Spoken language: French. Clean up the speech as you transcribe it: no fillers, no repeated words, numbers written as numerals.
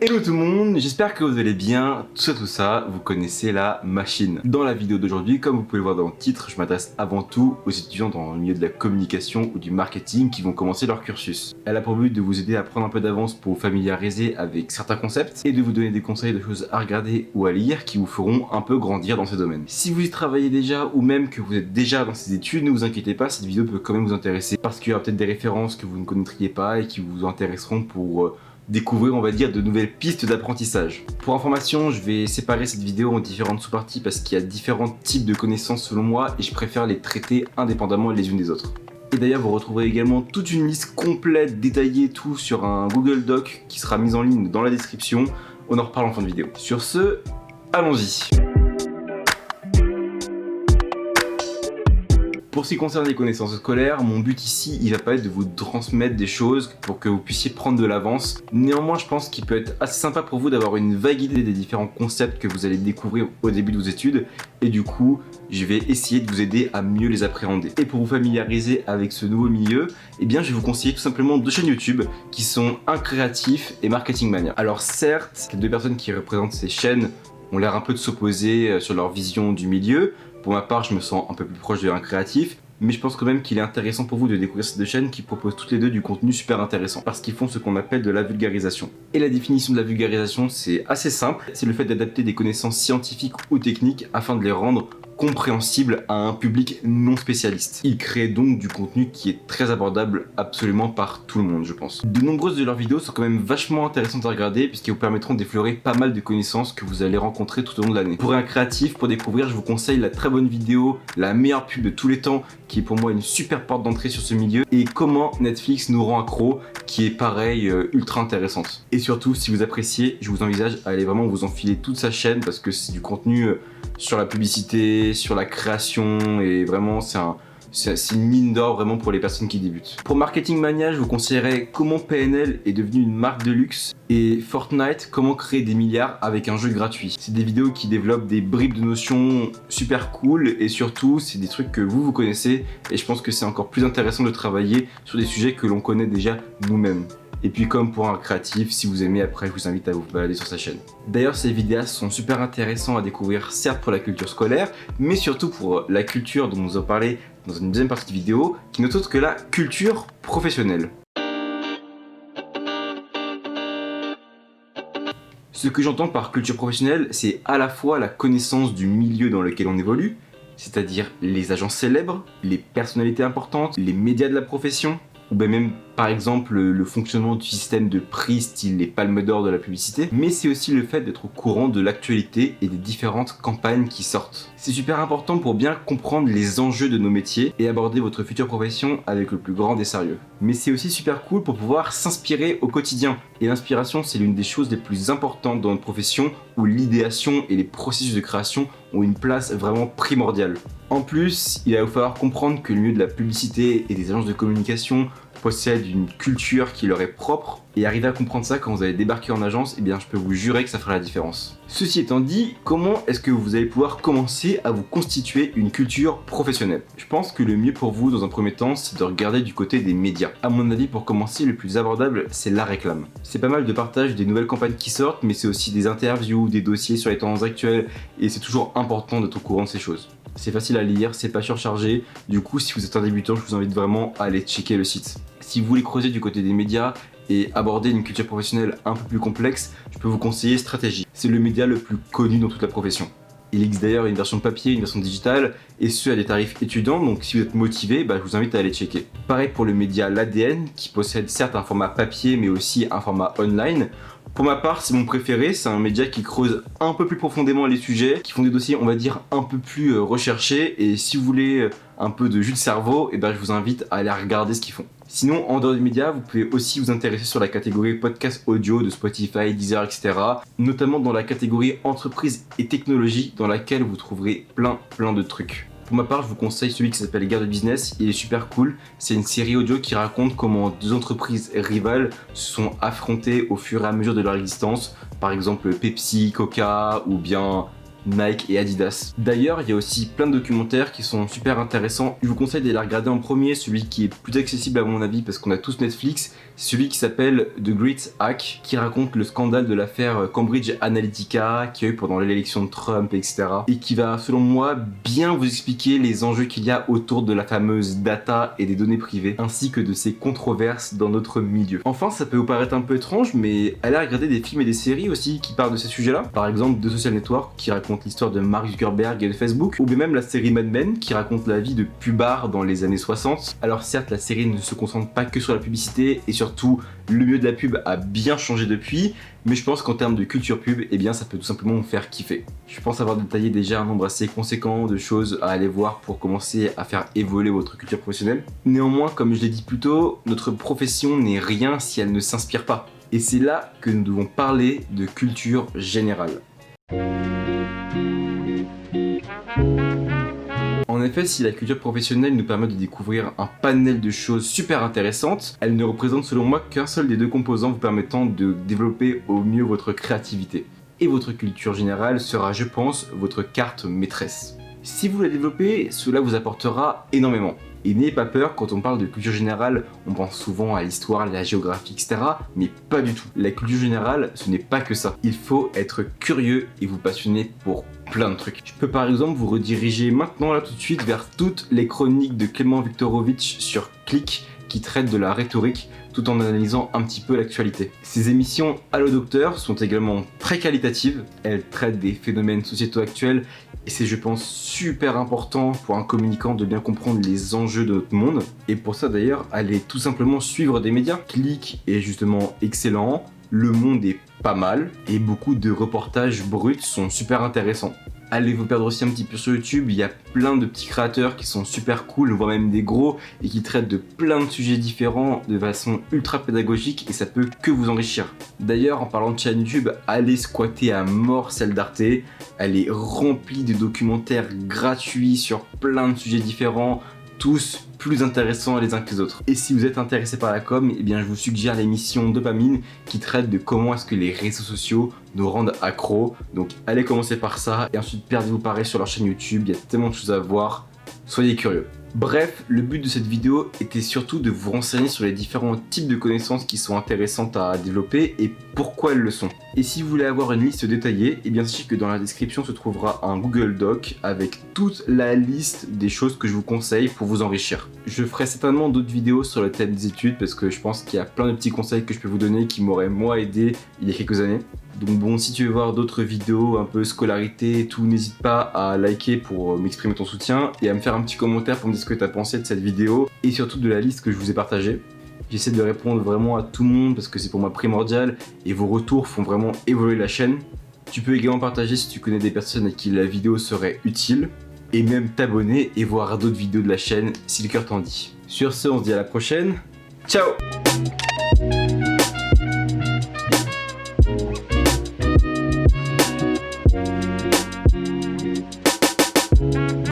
Hello tout le monde, j'espère que vous allez bien, tout ça, vous connaissez la machine. Dans la vidéo d'aujourd'hui, comme vous pouvez le voir dans le titre, je m'adresse avant tout aux étudiants dans le milieu de la communication ou du marketing qui vont commencer leur cursus. Elle a pour but de vous aider à prendre un peu d'avance pour vous familiariser avec certains concepts et de vous donner des conseils de choses à regarder ou à lire qui vous feront un peu grandir dans ces domaines. Si vous y travaillez déjà ou même que vous êtes déjà dans ces études, ne vous inquiétez pas, cette vidéo peut quand même vous intéresser parce qu'il y aura peut-être des références que vous ne connaîtriez pas et qui vous intéresseront pour découvrir, on va dire, de nouvelles pistes d'apprentissage. Pour information, je vais séparer cette vidéo en différentes sous-parties parce qu'il y a différents types de connaissances selon moi et je préfère les traiter indépendamment les unes des autres. Et d'ailleurs, vous retrouverez également toute une liste complète, détaillée, tout sur un Google Doc qui sera mise en ligne dans la description. On en reparle en fin de vidéo. Sur ce, allons-y. Pour ce qui concerne les connaissances scolaires, mon but ici, il va pas être de vous transmettre des choses pour que vous puissiez prendre de l'avance. Néanmoins, je pense qu'il peut être assez sympa pour vous d'avoir une vague idée des différents concepts que vous allez découvrir au début de vos études. Et du coup, je vais essayer de vous aider à mieux les appréhender. Et pour vous familiariser avec ce nouveau milieu, eh bien, je vais vous conseiller tout simplement deux chaînes YouTube qui sont Un Créatif et Marketing Mania. Alors certes, les deux personnes qui représentent ces chaînes ont l'air un peu de s'opposer sur leur vision du milieu. Pour ma part, je me sens un peu plus proche de Un Créatif, mais je pense quand même qu'il est intéressant pour vous de découvrir ces deux chaînes qui proposent toutes les deux du contenu super intéressant, parce qu'ils font ce qu'on appelle de la vulgarisation. Et la définition de la vulgarisation, c'est assez simple, c'est le fait d'adapter des connaissances scientifiques ou techniques afin de les rendre compréhensible à un public non spécialiste. Ils créent donc du contenu qui est très abordable absolument par tout le monde, je pense. De nombreuses de leurs vidéos sont quand même vachement intéressantes à regarder puisqu'elles vous permettront d'effleurer pas mal de connaissances que vous allez rencontrer tout au long de l'année. Pour Un Créatif, pour découvrir, je vous conseille la très bonne vidéo, la meilleure pub de tous les temps, qui est pour moi une super porte d'entrée sur ce milieu, et Comment Netflix nous rend accro, qui est pareil, ultra intéressante. Et surtout, si vous appréciez, je vous envisage à aller vraiment vous enfiler toute sa chaîne parce que c'est du contenu sur la publicité, sur la création, et vraiment c'est une mine d'or vraiment pour les personnes qui débutent. Pour Marketing Mania, je vous conseillerais Comment PNL est devenu une marque de luxe et Fortnite, Comment créer des milliards avec un jeu gratuit. C'est des vidéos qui développent des bribes de notions super cool et surtout c'est des trucs que vous connaissez et je pense que c'est encore plus intéressant de travailler sur des sujets que l'on connaît déjà nous-mêmes. Et puis comme pour Un Créatif, si vous aimez, après je vous invite à vous balader sur sa chaîne. D'ailleurs, ces vidéastes sont super intéressants à découvrir, certes pour la culture scolaire, mais surtout pour la culture dont nous avons parlé dans une deuxième partie de vidéo, qui n'est autre que la culture professionnelle. Ce que j'entends par culture professionnelle, c'est à la fois la connaissance du milieu dans lequel on évolue, c'est-à-dire les agents célèbres, les personnalités importantes, les médias de la profession, ou bien même par exemple le fonctionnement du système de prix style les palmes d'or de la publicité, mais c'est aussi le fait d'être au courant de l'actualité et des différentes campagnes qui sortent. C'est super important pour bien comprendre les enjeux de nos métiers et aborder votre future profession avec le plus grand des sérieux. Mais c'est aussi super cool pour pouvoir s'inspirer au quotidien. Et l'inspiration, c'est l'une des choses les plus importantes dans notre profession où l'idéation et les processus de création ont une place vraiment primordiale. En plus, il va vous falloir comprendre que le milieu de la publicité et des agences de communication possèdent une culture qui leur est propre, et arriver à comprendre ça quand vous allez débarquer en agence, eh bien je peux vous jurer que ça fera la différence. Ceci étant dit, comment est-ce que vous allez pouvoir commencer à vous constituer une culture professionnelle? Je pense que le mieux pour vous dans un premier temps, c'est de regarder du côté des médias. À mon avis, pour commencer, le plus abordable, c'est la réclame. C'est pas mal de partage des nouvelles campagnes qui sortent, mais c'est aussi des interviews, des dossiers sur les tendances actuelles, et c'est toujours important d'être au courant de ces choses. C'est facile à lire, c'est pas surchargé, du coup si vous êtes un débutant, je vous invite vraiment à aller checker le site. Si vous voulez creuser du côté des médias et aborder une culture professionnelle un peu plus complexe, je peux vous conseiller Stratégie. C'est le média le plus connu dans toute la profession. Il existe d'ailleurs une version papier, une version digitale, et ce à des tarifs étudiants, donc si vous êtes motivé, je vous invite à aller checker. Pareil pour le média L'ADN, qui possède certes un format papier, mais aussi un format online. Pour ma part, c'est mon préféré, c'est un média qui creuse un peu plus profondément les sujets, qui font des dossiers, on va dire, un peu plus recherchés, et si vous voulez un peu de jus de cerveau, je vous invite à aller regarder ce qu'ils font. Sinon, en dehors des médias, vous pouvez aussi vous intéresser sur la catégorie podcast audio de Spotify, Deezer, etc. Notamment dans la catégorie entreprise et technologie, dans laquelle vous trouverez plein de trucs. Pour ma part, je vous conseille celui qui s'appelle Guerre de Business, il est super cool. C'est une série audio qui raconte comment deux entreprises rivales se sont affrontées au fur et à mesure de leur existence. Par exemple Pepsi, Coca ou bien Nike et Adidas. D'ailleurs, il y a aussi plein de documentaires qui sont super intéressants. Je vous conseille d'aller regarder en premier, celui qui est plus accessible à mon avis parce qu'on a tous Netflix, c'est celui qui s'appelle The Great Hack, qui raconte le scandale de l'affaire Cambridge Analytica qu'il y a eu pendant l'élection de Trump, etc. Et qui va, selon moi, bien vous expliquer les enjeux qu'il y a autour de la fameuse data et des données privées, ainsi que de ces controverses dans notre milieu. Enfin, ça peut vous paraître un peu étrange, mais allez regarder des films et des séries aussi qui parlent de ces sujets-là. Par exemple, The Social Network, qui raconte l'histoire de Mark Zuckerberg et de Facebook, ou bien même la série Mad Men, qui raconte la vie de Pubard dans les années 60. Alors certes, la série ne se concentre pas que sur la publicité, et surtout, le milieu de la pub a bien changé depuis, mais je pense qu'en termes de culture pub, eh bien ça peut tout simplement vous faire kiffer. Je pense avoir détaillé déjà un nombre assez conséquent de choses à aller voir pour commencer à faire évoluer votre culture professionnelle. Néanmoins, comme je l'ai dit plus tôt, notre profession n'est rien si elle ne s'inspire pas. Et c'est là que nous devons parler de culture générale. En effet, si la culture professionnelle nous permet de découvrir un panel de choses super intéressantes, elle ne représente selon moi qu'un seul des deux composants vous permettant de développer au mieux votre créativité. Et votre culture générale sera, je pense, votre carte maîtresse. Si vous la développez, cela vous apportera énormément. Et n'ayez pas peur, quand on parle de culture générale, on pense souvent à l'histoire, à la géographie, etc. Mais pas du tout. La culture générale, ce n'est pas que ça. Il faut être curieux et vous passionner pour plein de trucs. Je peux par exemple vous rediriger maintenant, là tout de suite, vers toutes les chroniques de Clément Viktorovitch sur Click, qui traitent de la rhétorique, tout en analysant un petit peu l'actualité. Ces émissions Allo Docteur sont également très qualitatives. Elles traitent des phénomènes sociétaux actuels et c'est, je pense, super important pour un communicant de bien comprendre les enjeux de notre monde. Et pour ça d'ailleurs, allez tout simplement suivre des médias. Click est justement excellent, Le Monde est pas mal et beaucoup de reportages bruts sont super intéressants. Allez vous perdre aussi un petit peu sur YouTube, il y a plein de petits créateurs qui sont super cool, voire même des gros, et qui traitent de plein de sujets différents de façon ultra pédagogique et ça peut que vous enrichir. D'ailleurs, en parlant de chaîne YouTube, allez squatter à mort celle d'Arte, elle est remplie de documentaires gratuits sur plein de sujets différents, tous plus intéressants les uns que les autres. Et si vous êtes intéressé par la com, eh bien je vous suggère l'émission Dopamine qui traite de comment est-ce que les réseaux sociaux nous rendent accros. Donc allez commencer par ça et ensuite perdez-vous pareil sur leur chaîne YouTube, il y a tellement de choses à voir, soyez curieux. Bref, le but de cette vidéo était surtout de vous renseigner sur les différents types de connaissances qui sont intéressantes à développer et pourquoi elles le sont. Et si vous voulez avoir une liste détaillée, eh bien sachez que dans la description se trouvera un Google Doc avec toute la liste des choses que je vous conseille pour vous enrichir. Je ferai certainement d'autres vidéos sur le thème des études parce que je pense qu'il y a plein de petits conseils que je peux vous donner qui m'auraient moi aidé il y a quelques années. Donc bon, si tu veux voir d'autres vidéos un peu scolarité et tout, n'hésite pas à liker pour m'exprimer ton soutien et à me faire un petit commentaire pour me dire ce que tu as pensé de cette vidéo et surtout de la liste que je vous ai partagée. J'essaie de répondre vraiment à tout le monde parce que c'est pour moi primordial et vos retours font vraiment évoluer la chaîne. Tu peux également partager si tu connais des personnes à qui la vidéo serait utile et même t'abonner et voir d'autres vidéos de la chaîne si le cœur t'en dit. Sur ce, on se dit à la prochaine. Ciao!